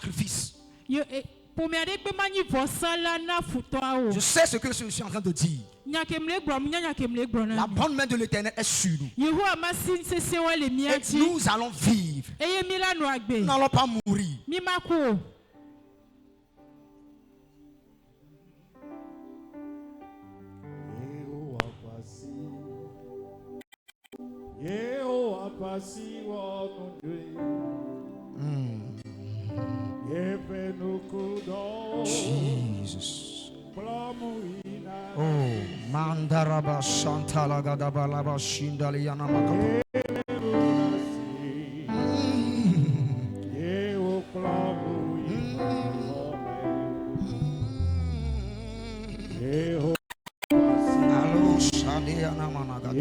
sacrifice. Je sais ce que je suis en train de dire. La bonne main de l'Éternel est sur nous. Et nous allons vivre. Nous n'allons pas mourir. Jesus. Oh, Mandaraba Shantala Gadabalaba Shindaliana Makapa. Allo Shadiana Managada.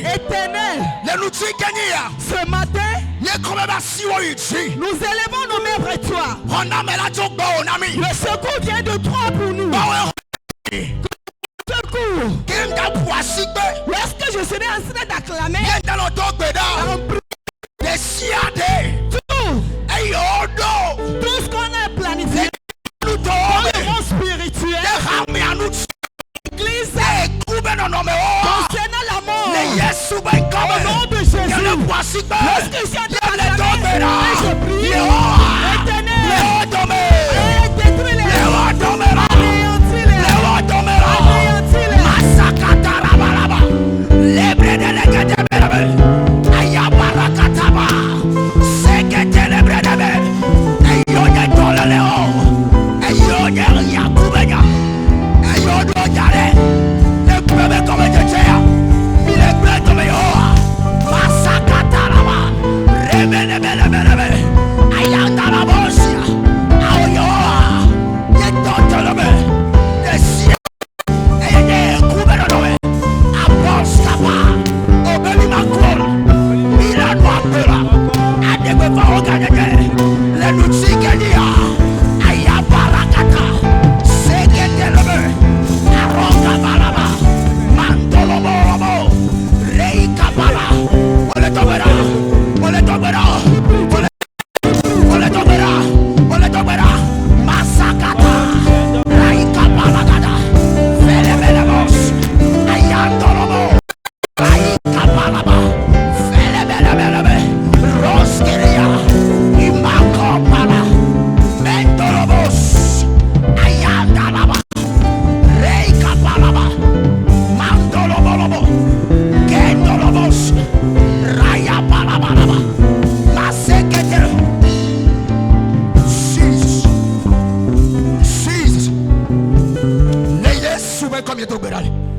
Éternel, ce matin, nous élevons nos mains vers toi. Le secours vient de toi pour nous. Secours. Lorsque je serai en train d'acclamer, tout ce qu'on a planifié dans le monde spirituel, l'église, concernant la mort, au nom de Jésus, lorsque je suis en train d'acclamer, je prie, Éternel, détruis-les, anéantis-les,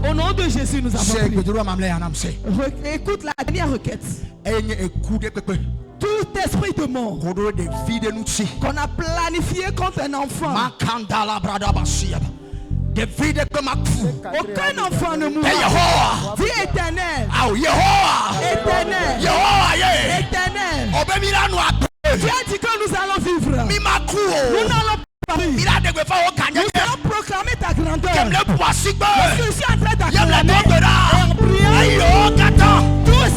Au nom de Jésus, nous avons prié. Écoute la dernière requête. Tout esprit de mort qu'on a planifié contre un enfant, aucun enfant ne mourra. Dis Éternel, Éternel, Éternel. Tu as dit que nous allons vivre. Nous n'allons pas mourir. Nous allons proclamer ta grandeur. Je suis en train d'acclamer et en priant. Tous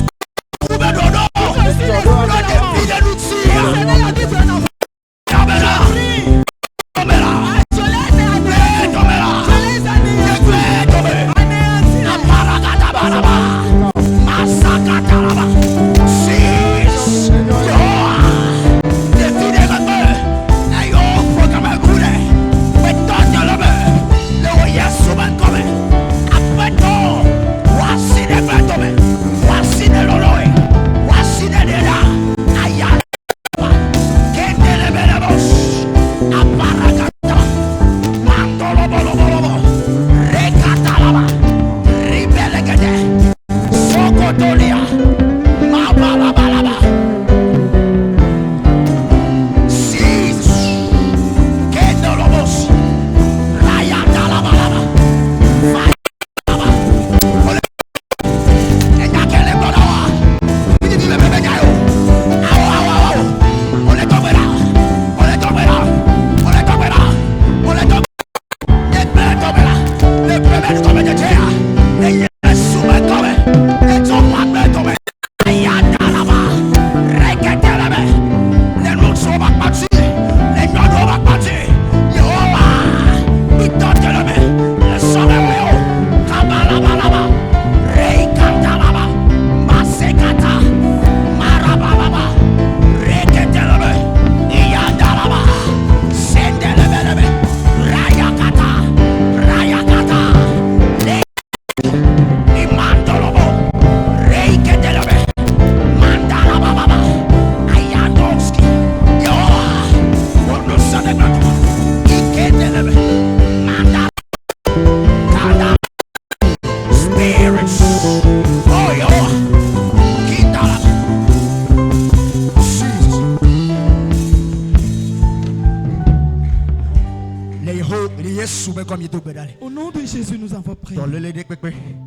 Au nom de Jésus, nous avons prié.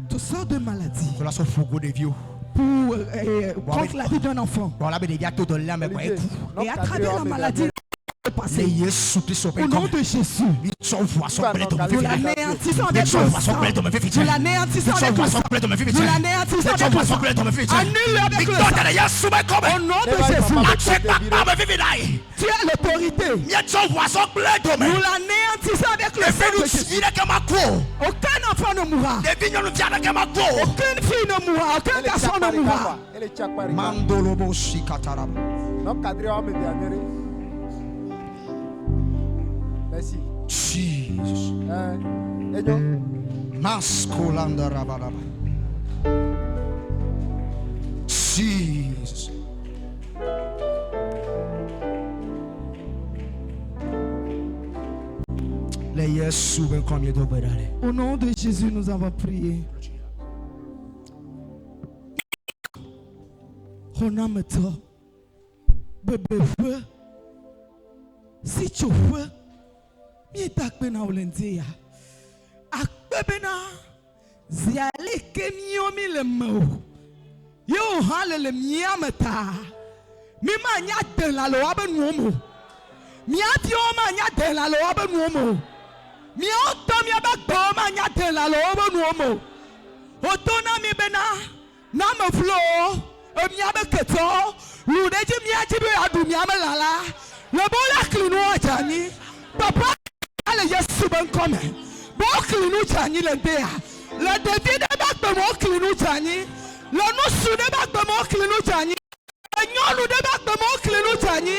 Tout toutes sortes de maladies. Pour contre la vie d'un enfant. Et à travers la maladie, au nom de Jésus, nous l'anéantissons avec le sang. Nous l'anéantissons avec le sang. Nous l'anéantissons avec le sang. Annule-le avec le sang. Au nom de Jésus, tu as l'autorité. Nous l'anéantissons avec le sang de Jésus. Aucun enfant ne mourra. Aucune fille ne mourra. Aucun garçon ne mourra. Merci. Jesus. Mascolanda rabalaba. Jesus. Au nom de Jésus, nous avons prié. Ronameto, bébé feu, si tu veux. Mitakpena olendia akpebena ziale kenyomi le mo yo hale le miamata mima nya de la lo abenuomo miati o ma nya de la lo abenuomo mi o to mi abagbo ma nya de la lo abenuomo otona mi bena na me flo o mi abeketo lu deji mi ajibe adu mi amelala le bola klinu ajani papa le Yesu ben come bo klinu jani le dia le David ba gbe mo klinu jani le nusu de ba gbe mo klinu jani nyonu de ba gbe mo klinu jani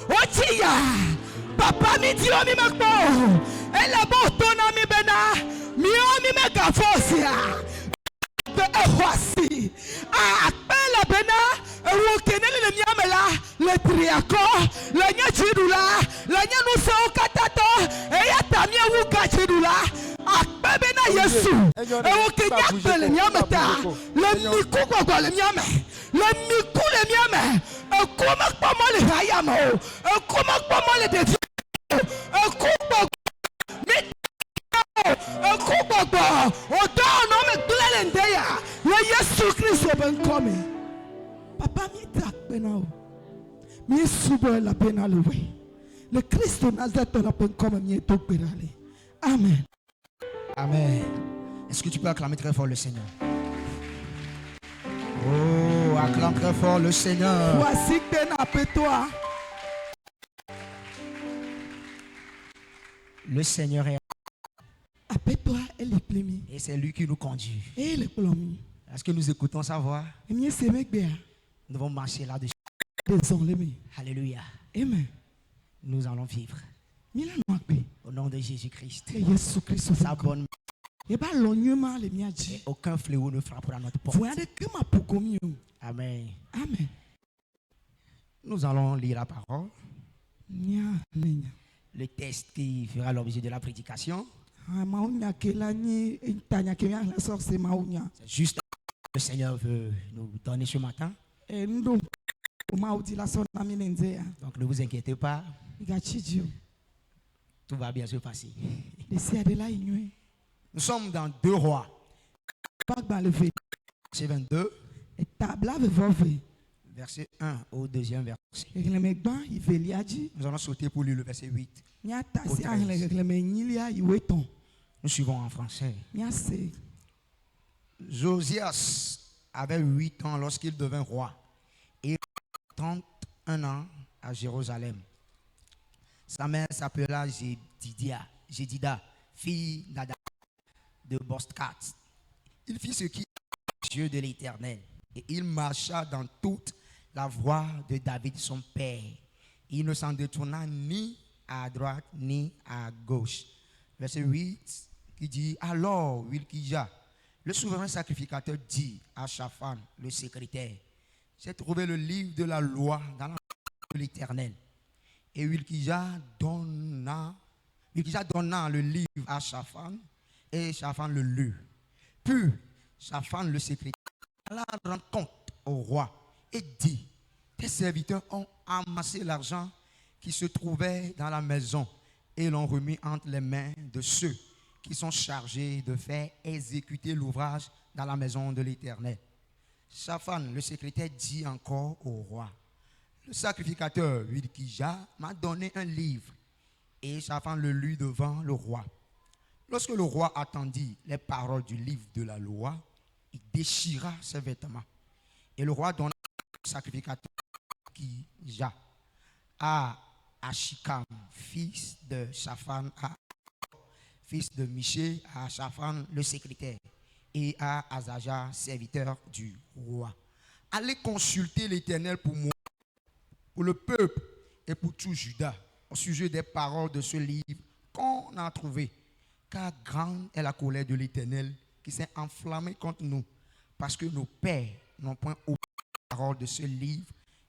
ochiya papa mi di o mi makpo ele bo to na mi bena mi o mi mega force de ehwasi apela bena ewo kenele le miamela le triako le nyachidula le nyanusa okatato eya tamia wu gachidula akpebe na Yesu ewo kenya pele miameta le miku gbogbo le miame le miku le miame ekuma kpomo le hayamo ekuma kpomo le devi ekuma ekuma odo no me glele ndeya le Yesu Kristo ben come papa mi takpena o mi subo la pena le we le Christ Nazareth la peine comme mi to perale. Amen. Amen. Est-ce que tu peux acclamer très fort le Seigneur? Oh, acclame très fort le Seigneur. Voici que n'a toi. Le Seigneur est toi et c'est lui qui nous conduit. Et le plomi. Est-ce que nous écoutons sa voix? Nous devons marcher là-dessus. Alléluia. Amen. Nous allons vivre. Au nom de Jésus-Christ. Sa bonne et aucun fléau ne frappera notre porte. Amen. Amen. Nous allons lire la parole. Le texte qui fera l'objet de la prédication. C'est juste ce que le Seigneur veut nous donner ce matin. Donc ne vous inquiétez pas. Tout va bien se passer. Nous sommes dans 2 Rois. Verset 22. Verset 1 au 2e verset. Nous allons sauter pour lire le verset 8. Nous suivons en français. Josias avait 8 ans lorsqu'il devint roi et 31 ans à Jérusalem. Sa mère s'appela Jedida, fille d'Ada de Bostkat. Il fit ce qui est aux yeux de l'Éternel et il marcha dans toute la voie de David son père. Il ne s'en détourna ni à droite ni à gauche. Verset 8 qui dit: alors Wilkija, le souverain sacrificateur, dit à Shaphan, le secrétaire: j'ai trouvé le livre de la loi dans la main de l'Éternel. Et Wilkija donna le livre à Shaphan et Shaphan le lut. Puis Shaphan le secrétaire alla rendre compte au roi et dit: tes serviteurs ont amassé l'argent qui se trouvait dans la maison et l'ont remis entre les mains de ceux qui sont chargés de faire exécuter l'ouvrage dans la maison de l'Éternel. Shaphan, le secrétaire, dit encore au roi: le sacrificateur Hilkija m'a donné un livre. Et Shaphan le lut devant le roi. Lorsque le roi attendit les paroles du livre de la loi, il déchira ses vêtements. Et le roi donna au sacrificateur Hilkija à Ashikam, fils de Shaphan, fils de Miché, à Shaphan le secrétaire, et à Azaja, serviteur du roi: allez consulter l'Éternel pour moi, pour le peuple et pour tout Juda, au sujet des paroles de ce livre qu'on a trouvé. Car grande est la colère de l'Éternel qui s'est enflammée contre nous, parce que nos pères n'ont point oublié les paroles de ce livre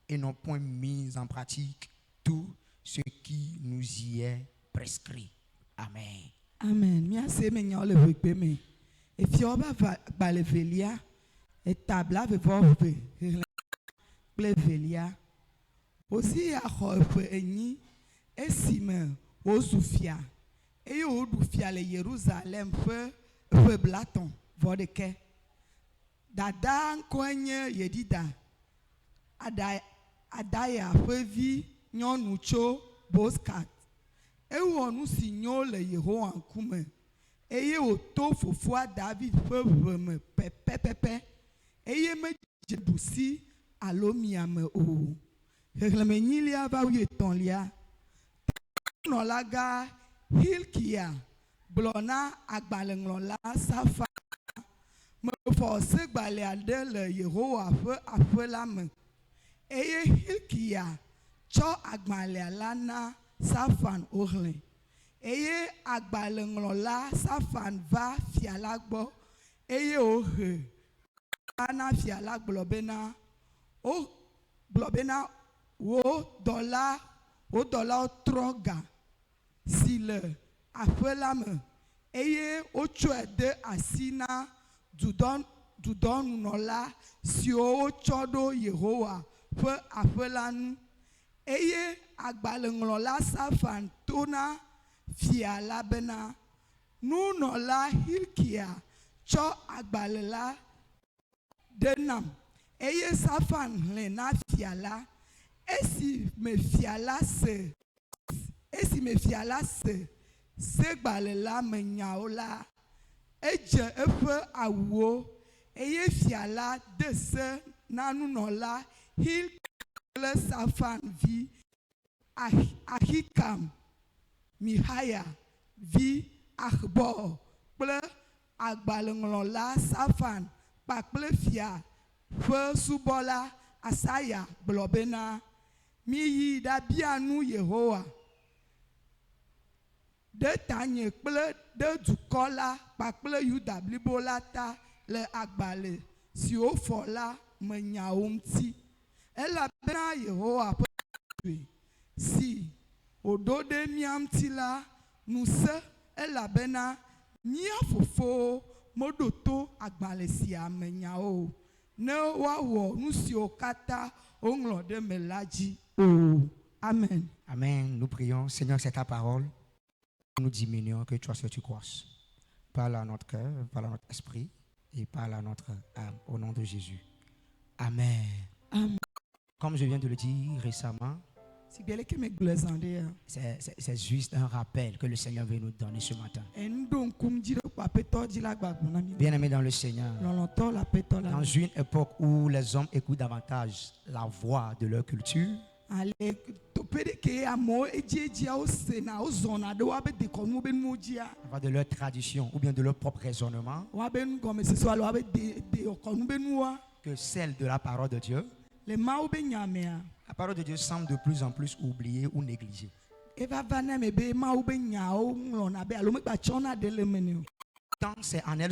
et n'ont point mis en pratique tout ce qui nous y est prescrit. Amen. Amen. Merci, Seigneur, le vêtement. Et puis on va le velia et table avec votre le velia. Aussi à Khofe eni et Simon au Soufia et au Soufia le Jérusalem feu blaton vodeke. Dada nkonye yedida adaya fevi nyonucho boskat. Et où nous signons le héros en commun. Et au to fofua David me pepe. Et me djebousi alomiame o. Reglemenilia va ou tonlia. Non laga Hilkia. Blona agbalenglola safa. Me force baleade le héros à feu la main. Et Hilkia. Cho agbalelana Safan Orlin. Eye agbalenglola Safan va fialagbo. Eye ohe. Ana fialag blobena. O blobena o dollar troga. Si le afelame. Eye ocho de asina dudon nola si o chodo Yehowa fe afelanu. Eye agbalenglola Safan tona fiala bena nunola Hilkia cho agbalela denam. Eye Safan lena fiala esi me fiala se gbalela menyaola eje efe awo. Eye fiala dese nanunola Hilkia le Safan vi Ahikam Mihaya vi Achbor ple agbalenglola Safan pa ple fia fe subola Asaya blobena mi yi da bianu Yehowa de tanye ple de dukola pa ple Yuda blibola ta le agbale si o fola menyaomti. Elle bena Yehowa si odode miamtila nuse elle bena mia fofo modoto agbalesia menyao ne wawo nusio kata onglo de melaji. Amen. Amen. Nous prions. Seigneur, c'est ta parole. Nous diminuons, que toi ce que tu croisses. Parle à notre cœur, parle à notre esprit et parle à notre âme. Au nom de Jésus. Amen. Amen. Comme je viens de le dire récemment, c'est juste un rappel que le Seigneur veut nous donner ce matin. Bien-aimés dans le Seigneur, dans une époque où les hommes écoutent davantage la voix de leur culture, de leur tradition ou bien de leur propre raisonnement, que celle de la parole de Dieu, la parole de Dieu semble de plus en plus oubliée ou négligée. Tant c'est en elle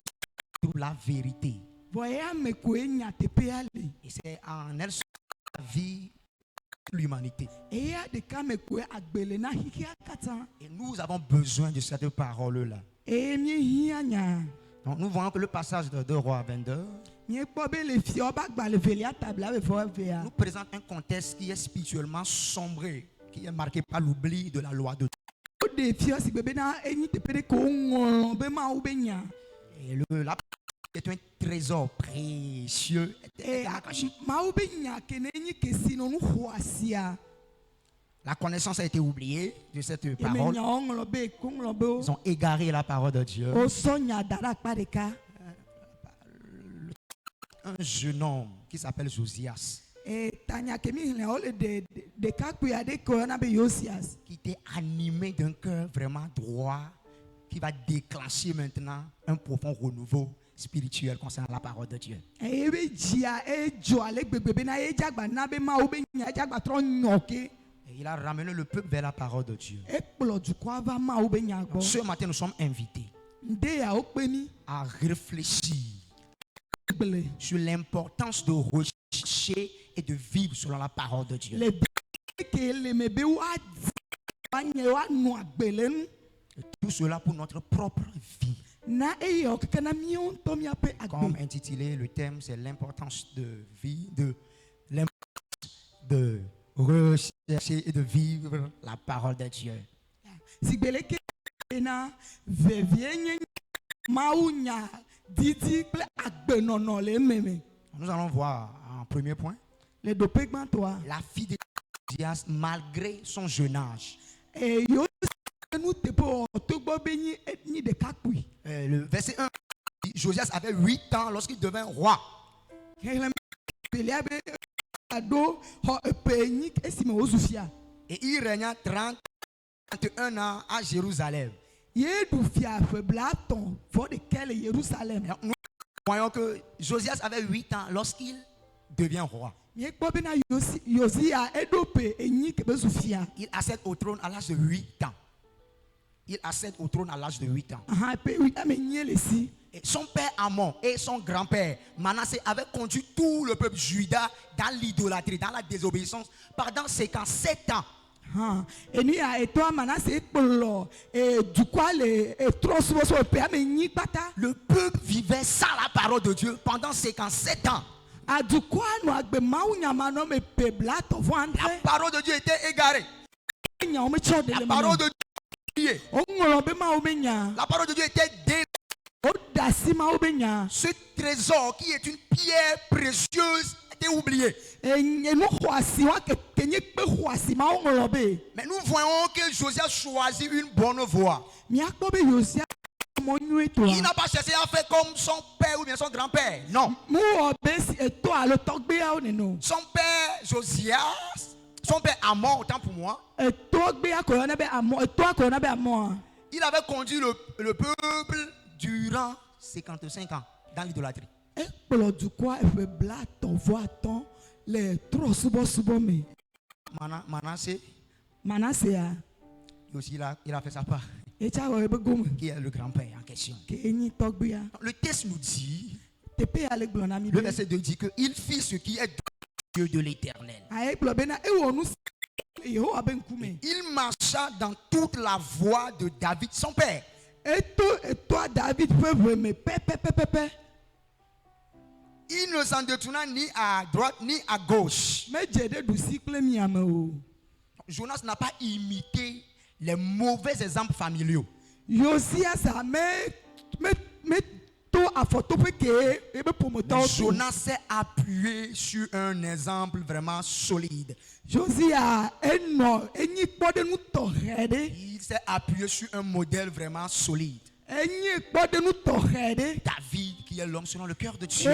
que la vérité. Et c'est en elle la vie de l'humanité. Et nous avons besoin de cette parole-là. Donc nous voyons que le passage de 2 Rois 22 nous présente un contexte qui est spirituellement sombré, qui est marqué par l'oubli de la loi de Dieu. la est un trésor précieux. La connaissance a été oubliée de cette parole. Ils ont égaré la parole de Dieu. Un jeune homme qui s'appelle Josias, qui était animé d'un cœur vraiment droit, qui va déclencher maintenant un profond renouveau spirituel concernant la parole de Dieu. Et il a ramené le peuple vers la parole de Dieu. Ce matin, nous sommes invités à réfléchir sur l'importance de rechercher et de vivre selon la parole de Dieu. Et tout cela pour notre propre vie. Comme intitulé, le thème, c'est l'importance de vie, de rechercher et de vivre la parole de Dieu. Nous allons voir en premier point la fille de Josias malgré son jeune âge. Le verset 1, Josias avait 8 ans lorsqu'il devint roi. Et il régna 31 ans à Jérusalem. Nous voyons que Josias avait 8 ans lorsqu'il devient roi. Il accède au trône à l'âge de 8 ans. Il accède au trône à l'âge de 8 ans. Et son père Amon et son grand-père Manassé avaient conduit tout le peuple juda dans l'idolâtrie, dans la désobéissance pendant 57 ans. Le peuple vivait sans la parole de Dieu pendant 57 ans. La parole de Dieu était égarée. La parole de Dieu était oubliée. La parole de Dieu était détruite. Ce trésor qui est une pierre précieuse était oublié. Mais nous voyons que Josias choisit une bonne voie. Il n'a pas cherché à faire comme son père ou bien son grand-père. Non. Son père Josias, son père Amon, autant pour moi, il avait conduit le peuple durant 55 ans dans l'idolâtrie. Manassé aussi il a fait sa part. Qui est le grand-père en question. Le texte nous dit, le verset 2 dit qu'il fit ce qui est Dieu de l'Éternel. Il marcha dans toute la voie de David son père. Il ne s'en détourna ni à droite ni à gauche. Jonas n'a pas imité les mauvais exemples familiaux. Jonas s'est appuyé sur un exemple vraiment solide. Il s'est appuyé sur un modèle vraiment solide. David, qui est l'homme selon le cœur de Dieu.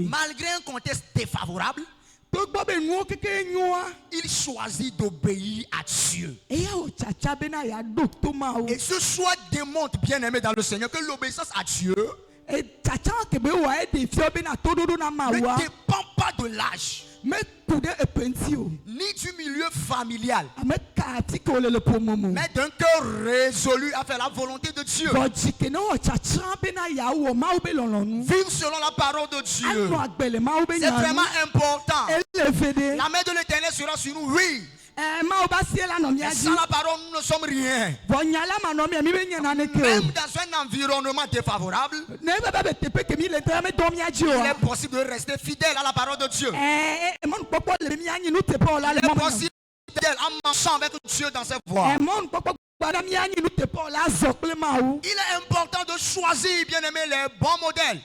Malgré un contexte défavorable, il choisit d'obéir à Dieu. Et ce choix démontre, bien aimé dans le Seigneur, que l'obéissance à Dieu ne dépend pas de l'âge, ni du milieu familial, mais d'un cœur résolu à faire la volonté de Dieu. Vivre selon la parole de Dieu, c'est vraiment important. La main de l'Éternel sera sur nous, oui. Mais sans la parole, nous ne sommes rien. Même dans un environnement défavorable, il est possible de rester fidèle à la parole de Dieu. Il est possible fidèle en marchant avec Dieu dans ses voies. Il est important de choisir, bien aimé, les bons modèles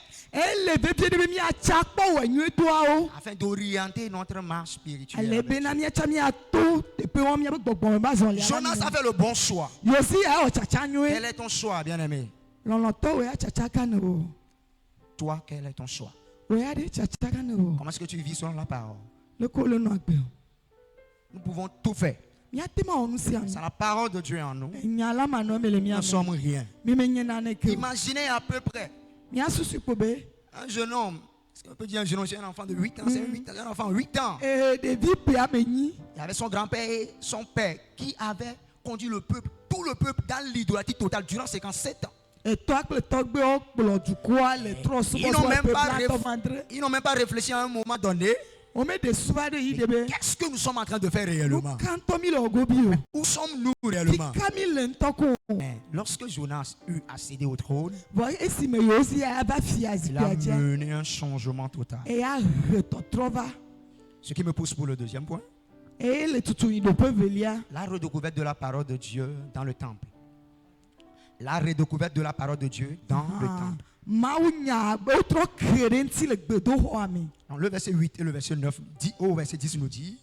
afin d'orienter notre marche spirituelle. Jonas a fait le bon choix. Quel est ton choix, bien aimé? Toi, quel est ton choix? Comment est-ce que tu vis selon la parole? Nous pouvons tout faire. C'est la parole de Dieu en nous. Nous ne sommes rien. Imaginez à peu près un jeune homme. On peut dire un jeune homme, c'est un enfant de 8 ans. C'est un enfant de 8 ans. Il y avait son grand-père et son père qui avaient conduit le peuple, tout le peuple, dans l'idolâtrie totale durant 57 ans. Ils n'ont même pas réfléchi à un moment donné. Qu'est-ce que nous sommes en train de faire réellement? Où sommes-nous réellement? Mais lorsque Jonas eut accédé au trône, il a mené un changement total. Ce qui me pousse pour le deuxième point. La redécouverte de la parole de Dieu dans le temple. La redécouverte de la parole de Dieu dans le temple. Dans le verset 8 et le verset 9, au verset 10 nous dit,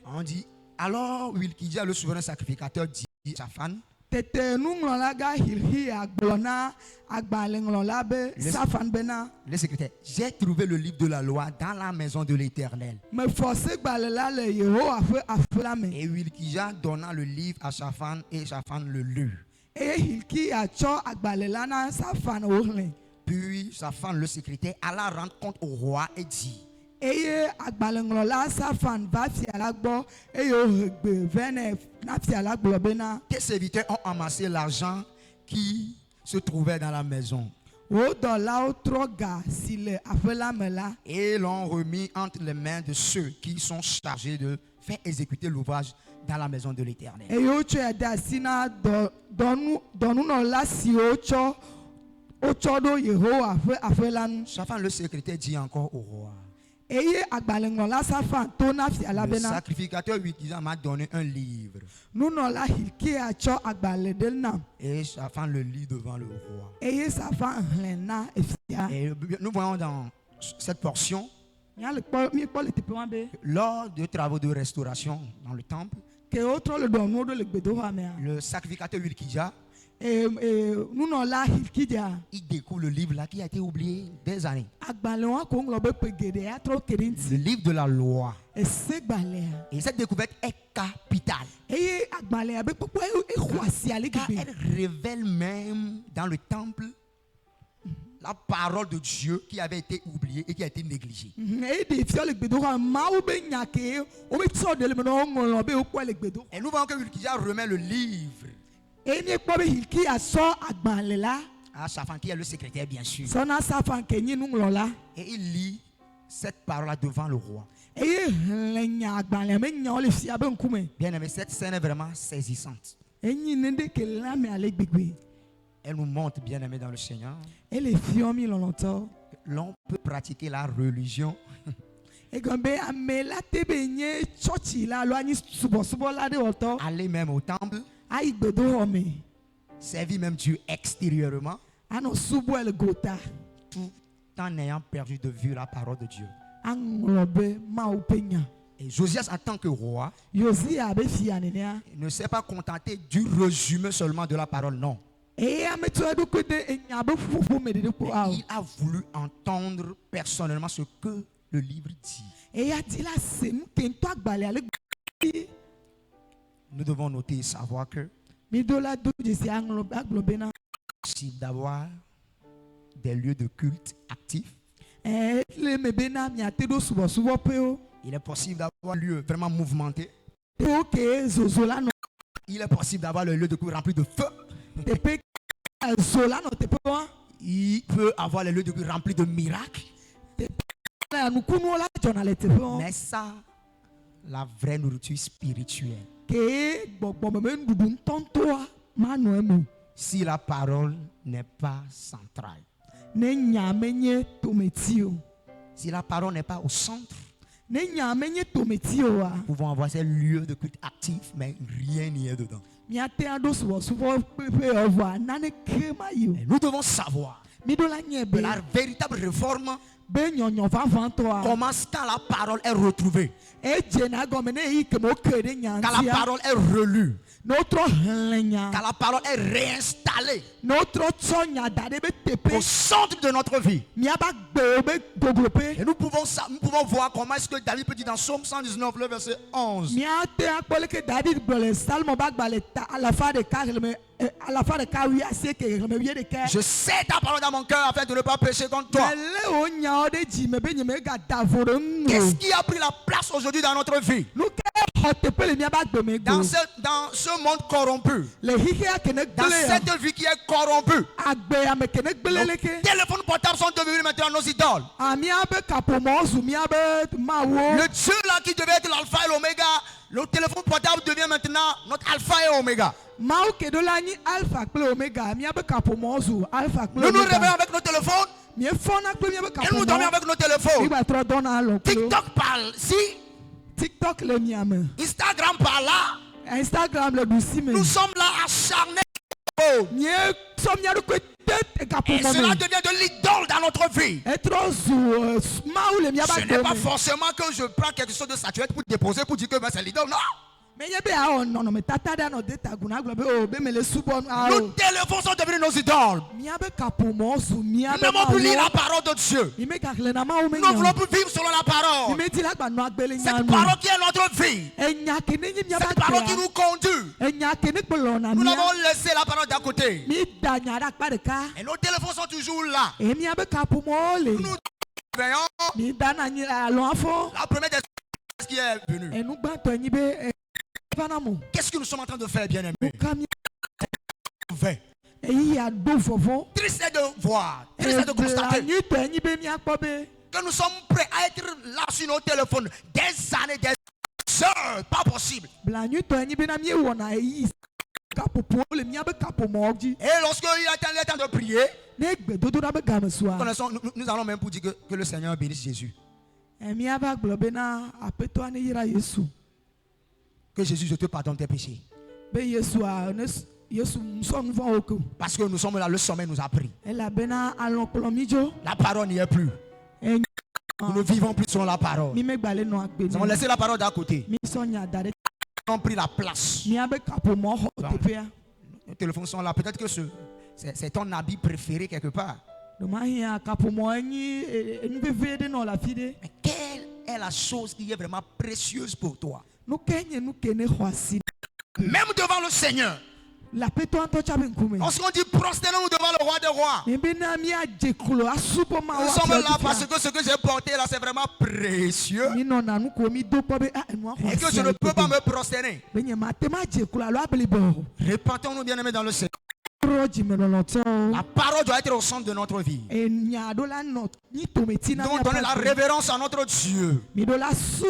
on dit, alors Wilkidja, le souverain sacrificateur, dit à Shaphan, le secrétaire, j'ai trouvé le livre de la loi dans la maison de l'Éternel. Et Wilkidja donna le livre à Shaphan et Shaphan le lut. Puis Shaphan le secrétaire alla rendre compte au roi et dit, tes serviteurs ont amassé l'argent qui se trouvait dans la maison et l'ont remis entre les mains de ceux qui sont chargés de faire exécuter l'ouvrage dans la maison de l'Éternel. Shaphan le secrétaire dit encore au roi, le sacrificateur Wilkidja m'a donné un livre. Et Shaphan le lit devant le roi. Et nous voyons dans cette portion, lors de travaux de restauration dans le temple, le sacrificateur Wilkidja, il découvre le livre là qui a été oublié des années. Le livre de la loi. Et cette découverte est capitale. Elle révèle même dans le temple la parole de Dieu qui avait été oubliée et qui a été négligée. Et nous voyons que Wilkidja remet le livre à Shaphan qui est le secrétaire, bien sûr. Et il lit cette parole devant le roi. Bien aimé, cette scène est vraiment saisissante. Elle nous montre, bien aimé dans le Seigneur, l'on peut pratiquer la religion aller même au temple, servir même Dieu extérieurement, tout en ayant perdu de vue la parole de Dieu. Et Josias, en tant que roi, ne s'est pas contenté du résumé seulement de la parole, non. Il a voulu entendre personnellement ce que le livre dit. Nous devons noter et savoir que c'est d'avoir des lieux de culte actifs. Il est possible d'avoir un lieu vraiment mouvementé. Il est possible d'avoir le lieu de culte rempli de feu. Il peut avoir les lieux de culte remplis de miracles. Mais ça, la vraie nourriture spirituelle, si la parole n'est pas centrale, si la parole n'est pas au centre, Nous pouvons avoir ces lieux de culte actifs, mais rien n'y est dedans. Et nous devons savoir que la véritable réforme commence quand la parole est retrouvée, quand la parole est relue, quand la parole est réinstallée au centre de notre vie. Et nous pouvons voir comment est-ce que David peut dire dans Psaume 119, le verset 11. Je sais ta parole dans mon cœur afin de ne pas pécher contre toi. Qu'est-ce qui a pris la place aujourd'hui dans notre vie? Dans ce monde corrompu, dans cette vie qui est corrompue, nos téléphones portables sont devenus maintenant nos idoles. Le Dieu là qui devait être l'alpha et l'oméga, le téléphone portable devient maintenant notre alpha et oméga. Nous nous réveillons avec nos téléphones et nous dormons avec nos téléphones. TikTok parle si, Instagram parle là. Nous sommes là acharnés. Et cela devient de l'idole dans notre vie. Ce n'est pas forcément que je prends quelque chose de sacré pour déposer pour dire que c'est l'idole. Non. Nos téléphones sont devenus nos idoles. Nous n'aimons plus lire la parole de Dieu. Nous ne voulons plus vivre selon la parole. Cette parole qui est notre vie. Cette parole qui nous conduit. Nous avons laissé la parole d'à côté. Et nos téléphones sont toujours là. Nous nous veillons. La première des choses qui est venue. Qu'est-ce que nous sommes en train de faire, bien-aimés? Triste de voir, triste de constater que nous sommes prêts à être là sur nos téléphones des années, des heures, pas possible. Et lorsque il est temps de prier, nous allons même pour dire que le Seigneur bénisse Jésus. Que Jésus, je te pardonne tes péchés. Parce que nous sommes là, le sommet nous a pris. La parole n'y est plus. Nous ne vivons plus selon la parole. Nous avons laissé la parole d'à côté. Nous avons pris la place. Les téléphones sont là. Peut-être que c'est ton habit préféré quelque part. Mais quelle est la chose qui est vraiment précieuse pour toi? Même devant le Seigneur. Lorsqu'on dit prosternons-nous devant le roi des rois, nous sommes là parce que ce que j'ai porté là c'est vraiment précieux et que je ne peux pas me prosterner. Répentons-nous, bien-aimés, dans le Seigneur. La parole doit être au centre de notre vie. Donc donner la révérence à notre Dieu. Est-ce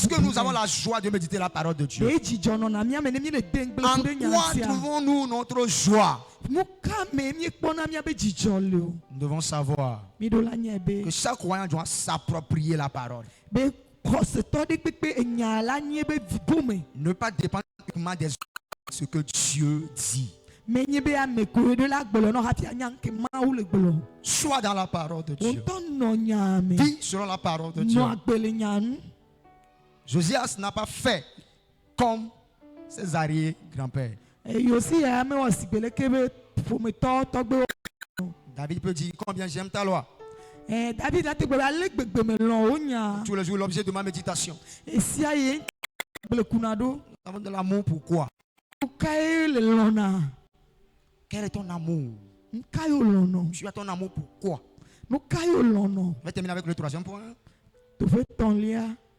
que nous avons la joie de méditer la parole de Dieu? En quoi trouvons-nous notre joie? Nous devons savoir que chaque croyant doit s'approprier la parole. Ne pas dépendre uniquement des ce que Dieu dit. Sois dans la parole de Dieu. Vis selon la parole de Dieu. Josias n'a pas fait comme ses arrière-grands-pères. David peut dire combien j'aime ta loi. Tous les jours l'objet de ma méditation. Nous avons de l'amour pourquoi? Quel est ton amour? Tu as ton amour pourquoi? Je vais terminer avec le troisième point.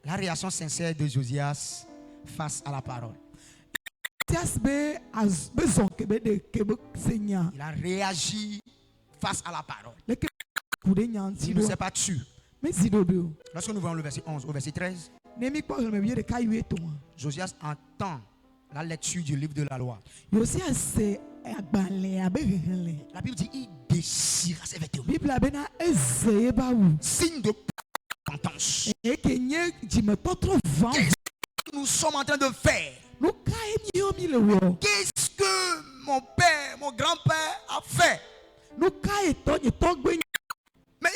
La réaction sincère de Josias face à la parole. Il a réagi face à la parole. Il ne s'est pas tué. Lorsque nous voyons le verset 11 au verset 13, Josias entend la lecture du livre de la loi. La Bible dit il déchira ses vêtements. Signe de repentance. compétence. Qu'est-ce que nous sommes en train de faire? Qu'est-ce que mon père, mon grand-père a fait? Mais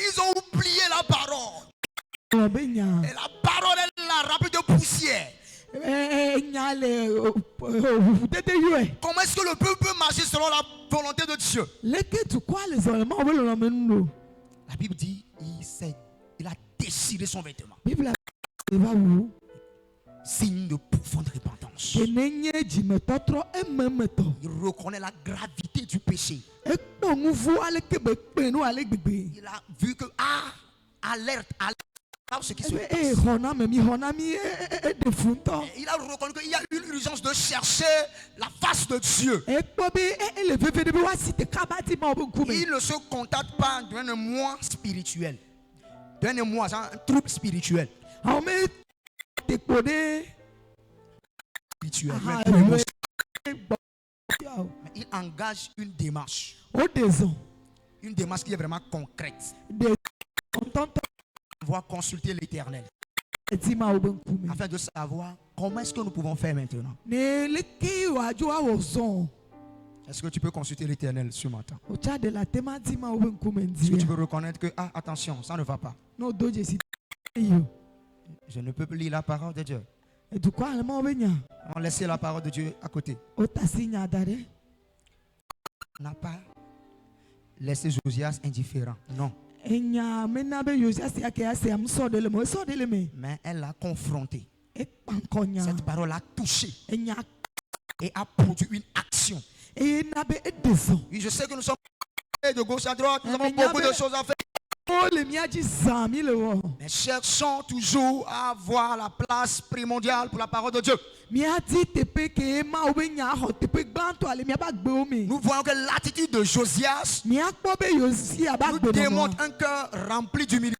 ils ont oublié la parole. Et la parole, elle l'a remplie de poussière. Comment est-ce que le peuple peut marcher selon la volonté de Dieu? La Bible dit, il a déchiré son vêtement. Signe de profonde repentance. Il reconnaît la gravité du péché. Il a vu que, alerte, ce qui se passe. Il a reconnu qu'il y a une urgence de chercher la face de Dieu. Il ne se contente pas d'un émoi spirituel. D'un émoi, un trouble spirituel. Il engage une démarche. Une démarche qui est vraiment concrète. On va consulter l'Éternel afin de savoir comment est-ce que nous pouvons faire maintenant. Est-ce que tu peux consulter l'Éternel ce matin? Est-ce que tu peux reconnaître que, attention, ça ne va pas. Je ne peux plus lire la parole de Dieu. On laisse la parole de Dieu à côté. On n'a pas laissé Josias indifférent. Non. Mais elle l'a confronté. Cette parole l'a touché et a produit une action. Oui, je sais que nous sommes de gauche à droite, nous avons beaucoup de choses à faire. Mais cherchons toujours à avoir la place primordiale pour la parole de Dieu. Nous voyons que l'attitude de Josias nous démontre un cœur rempli d'humilité.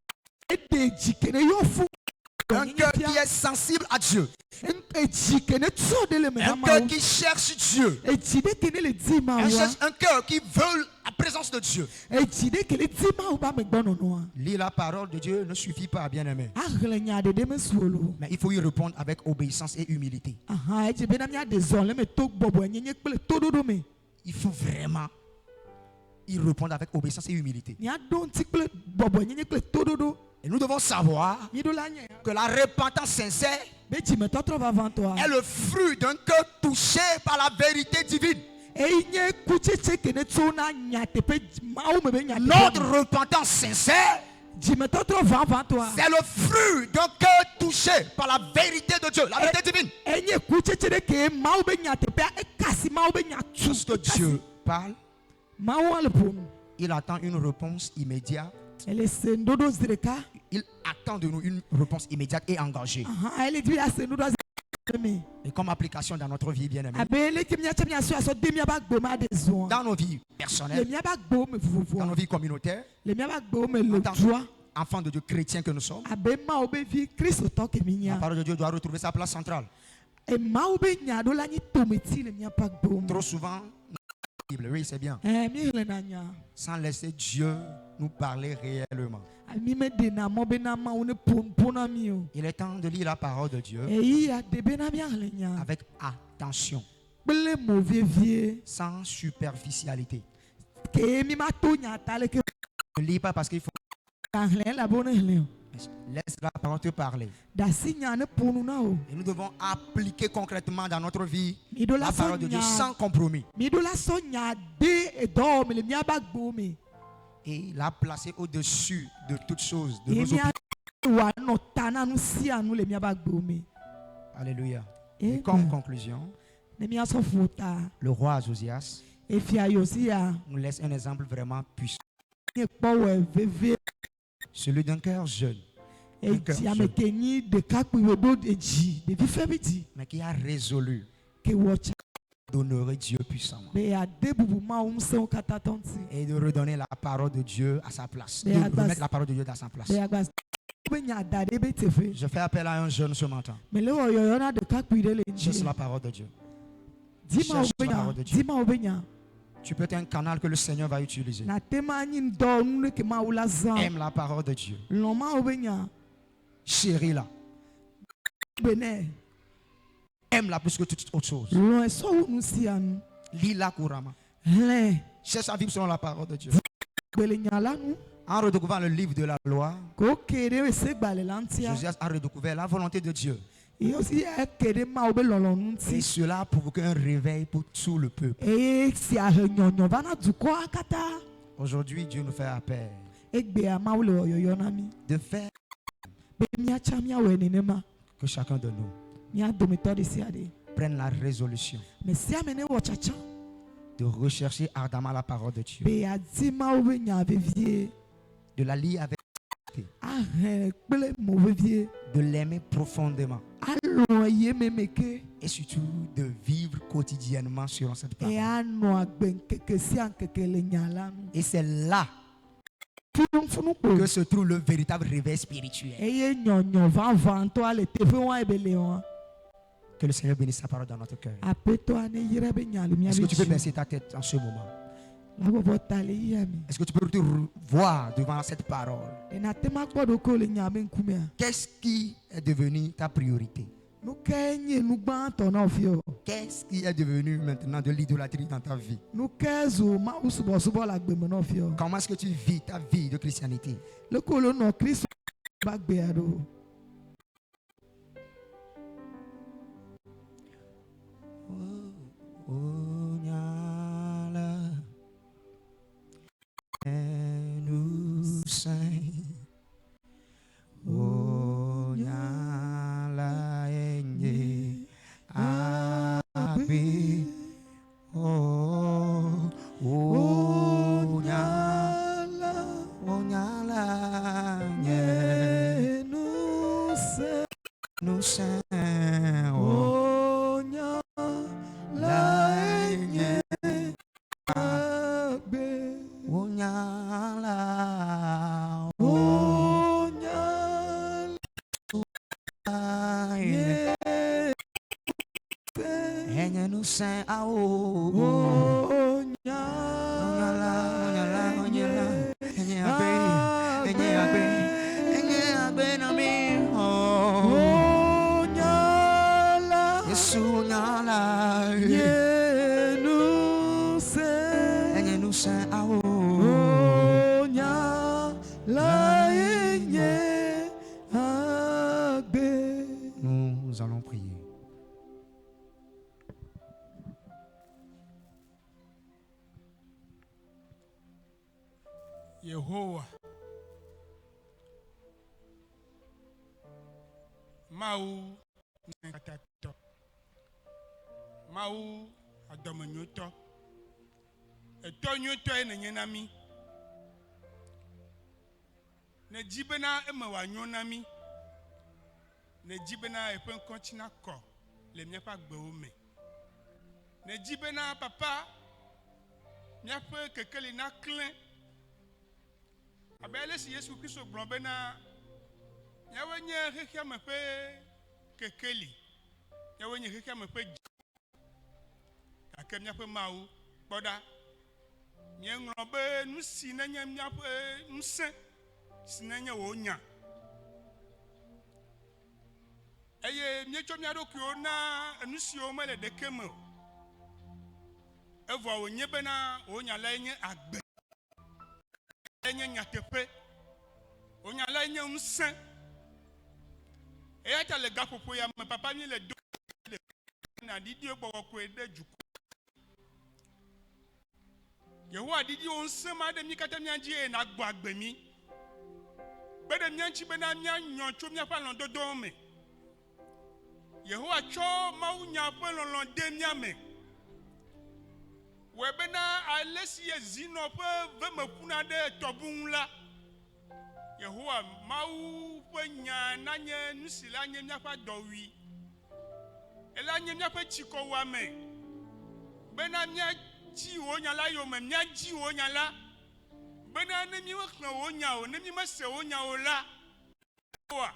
Un cœur qui est sensible à Dieu. Un cœur qui cherche Dieu. Un cœur qui veut la présence de Dieu. Lire la parole de Dieu ne suffit pas, bien-aimé. Mais il faut y répondre avec obéissance et humilité. Il faut vraiment y répondre avec obéissance et humilité. Et nous devons savoir que la repentance sincère est le fruit d'un cœur touché par la vérité divine. Notre repentance sincère, c'est le fruit d'un cœur touché par la vérité de Dieu, la vérité divine. Parce que Dieu parle, il attend une réponse immédiate. Il attend de nous une réponse immédiate et engagée. Et comme application dans notre vie, bien aimé, dans nos vies personnelles, dans nos vies communautaires, en tant qu'enfants de Dieu chrétiens que nous sommes, la parole de Dieu doit retrouver sa place centrale. Trop souvent, oui, c'est bien, sans laisser Dieu nous parler réellement. Il est temps de lire la parole de Dieu avec attention, sans superficialité. Ne lis pas parce qu'il faut. Laisse la parole te parler. Et nous devons appliquer concrètement dans notre vie la parole de Dieu sans compromis. Et la placer au-dessus de toutes choses, de nos opinions. Alléluia. Et comme conclusion, le roi Josias nous laisse un exemple vraiment puissant. Celui d'un cœur jeune. Mais qui a résolu d'honorer Dieu puissamment. Et de redonner la parole de Dieu à sa place. De remettre la parole de Dieu dans sa place. Je fais appel à un jeune ce matin. Cherche la parole de Dieu. Cherche la parole de Dieu. Tu peux être un canal que le Seigneur va utiliser. Aime la parole de Dieu. chérie-la. Aime-la plus que toute autre chose. Lis-la couramment. Cherche à vivre selon la parole de Dieu. En redécouvrant le livre de la loi, Josias a redécouvert la volonté de Dieu. Et cela a provoqué un réveil pour tout le peuple. Aujourd'hui, Dieu nous fait appel de faire que chacun de nous prenne la résolution de rechercher ardemment la parole de Dieu, de la lier avec de l'aimer profondément et surtout de vivre quotidiennement sur cette parole. Et c'est là que se trouve le véritable réveil spirituel. Que le Seigneur bénisse sa parole dans notre cœur. Est-ce que tu peux baisser ta tête en ce moment? Est-ce que tu peux te voir devant cette parole? Qu'est-ce qui est devenu ta priorité? Qu'est-ce qui est devenu maintenant de l'idolâtrie dans ta vie? Comment est-ce que tu vis ta vie de christianité? Nous allons prier. Yehowa Mau Nakatato Mau Adomanyuto Etonyuto Enenami Nejibena Emawanyonami Nejibena Epen Kontina Ko Le Miapa Gbeome Nejibena Papa Miapa Kekelina Clen Abele si Yesu Kristo blonbena yawenye hekia mepe kekeli yawenye hekia mepe akemnya pe mau boda nyengrobe nusi nanya myape nse sinanya wonya eye myecho myadokyo na nusi o mele dekemo evo wonye bena wonya la enye agbe enye nyatepe onya la enye nse eyata le gapopo ya me papa mi le do na didi ogbo ko ede juku Yehowa didi onse ma de mi kata mi anji na gbo agbemi bede mi anchi be na mi anyon cho mi afa lon dodo me Yehowa cho ma unya pe lon de mi ame we be na alesi ye zino pe ve me kuna de tobun la Yehowa mau penya nanye nusila nye miapa dowi ela nye miapa chiko wame bena mia ji wonya la yo me mia ji wonya la bena ne mi wakna wonya o ne mi mase wonya o la wa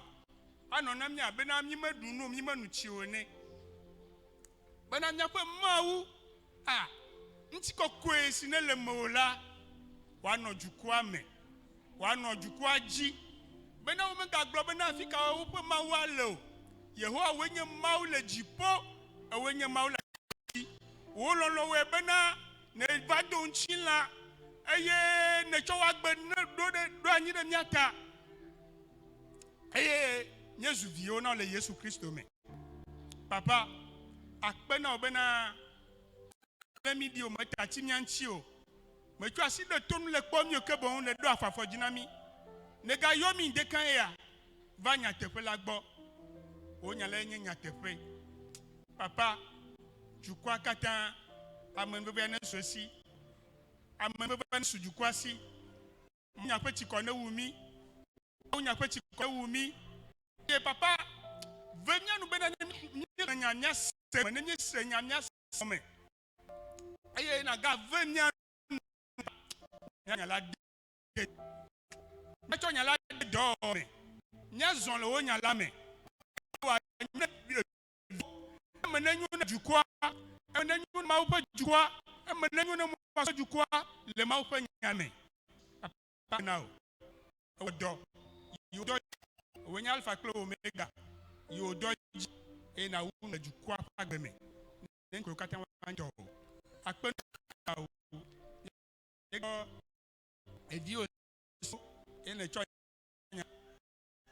ano na mia bena mi madunu mi manu chi one bena miapa mau ntiko kwesi ne le mola wa no jukwa me wano jukwaji Bena wo menga glo bena fika wo pe ma wa lo. Yehowa wenye mau le jipo, wenye mau le wo lolo we bena ne va do nchila eye ne chowa gbe do anyi de miata. Eye Yesu vio na le Yesu Kristo me. Papa akpena obena mi di o meta ti mianchi o. Me tu asi de tonu le kpo mi o ke bon le do afafo jinami. Ne ga yo mi de kan ya. Va nya tepe la gbo. O nya le nya tepe. Papa tu kwa kata amen bebe na sosi. Amen bebe na suju kwasi. Nya pe ti kone wumi. O nya pe ti kone wumi. E papa venya nu bena nya se menye se nya se me. Aye na ga venya nya la de. Ma cho nya la do me. Nya zon le o nya la me. Wa menenyu na jukwa, menenyu ma upa jukwa, menenyu na ma jukwa le ma upa nyame. Papa now. O do. You do when alpha clo omega. You do e na u na jukwa pa gbe me. Nen ko kata wan do. Akpe na ego edio so ene cho nya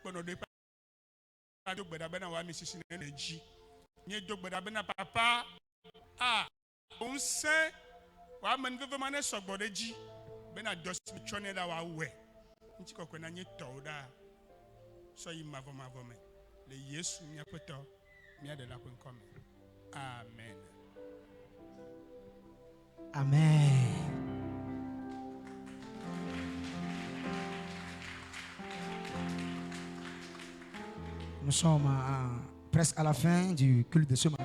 kono de pa do gbeda bena wa mi sisi na eji nye do gbeda bena papa on se wa men veve mane sogbo de ji bena dos chone da wa we nti kokko na nye to da so yi mavo me le Yesu nya peto mi ade la kwen come. Amen. Amen. Nous sommes presque à la fin du culte de ce matin.